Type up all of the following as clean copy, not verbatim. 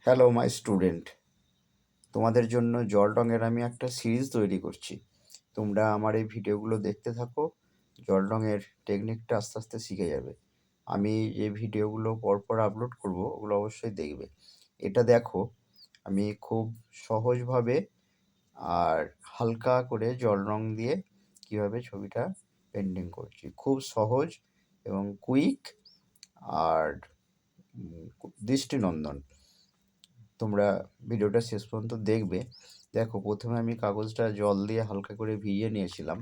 Hello my student, তোমাদের জন্য জল রঙের আমি একটা সিরিজ তৈরি করছি। তোমরা আমার এই ভিডিওগুলো দেখতে থাকো, জল রঙের টেকনিকটা আস্তে আস্তে শিখে যাবে। আমি যে ভিডিওগুলো পরপর আপলোড করব ওগুলো অবশ্যই দেখবে। এটা দেখো, আমি খুব সহজভাবে আর হালকা করে জল রং দিয়ে কীভাবে ছবিটা পেন্টিং করছি। খুব সহজ এবং কুইক আর দৃষ্টিনন্দন। তোমরা ভিডিওটা শেষ পর্যন্ত দেখবে। দেখো, প্রথমে আমি কাগজটা জল দিয়ে হালকা করে ভিজিয়ে নিয়েছিলাম,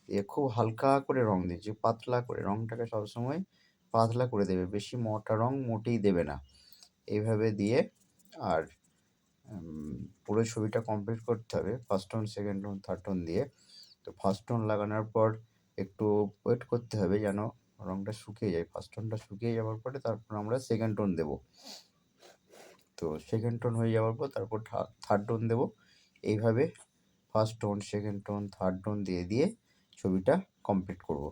দিয়ে খুব হালকা করে রং দিয়েছি, পাতলা করে। রংটাকে সবসময় পাতলা করে দেবে, বেশি মোটা রং মোটেই দেবে না। এইভাবে দিয়ে আর পুরো ছবিটা কমপ্লিট করতে হবে first tone, second tone, third tone দিয়ে। তো ফার্স্ট টোন লাগানোর পর একটু ওয়েট করতে হবে যেন রংটা শুকিয়ে যায়। ফার্স্ট টোনটা শুকিয়ে যাওয়ার পরে তারপর আমরা সেকেন্ড টোন দেবো। তো সেকেন্ড টোন হয়ে যাওয়ার পর তারপর থার্ড টোন দেবো। এইভাবে first tone, second tone, third tone দিয়ে দিয়ে ছবিটা কমপ্লিট করব।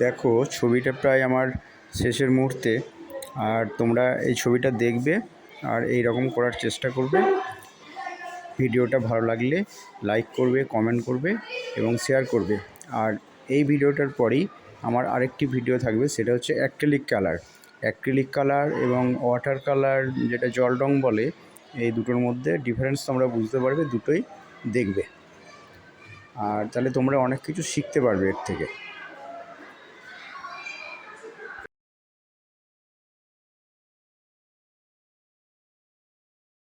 দেখো ছবিটা প্রায় আমার শেষের মুহূর্তে, আর তোমরা এই ছবিটা দেখবে আর এই রকম করার চেষ্টা করবে। ভিডিওটা ভালো লাগলে লাইক করবে, কমেন্ট করবে এবং শেয়ার করবে। আর এই ভিডিওটার পরেই আমার আরেকটি ভিডিও থাকবে, সেটা হচ্ছে অ্যাক্রিলিক কালার এবং ওয়াটার কালার, যেটা জল রং বলে। এই দুটোর মধ্যে ডিফারেন্স তোমরা বুঝতে পারবে, দুটোই দেখবে। আর তাহলে তোমরা অনেক কিছু শিখতে পারবে এর থেকে।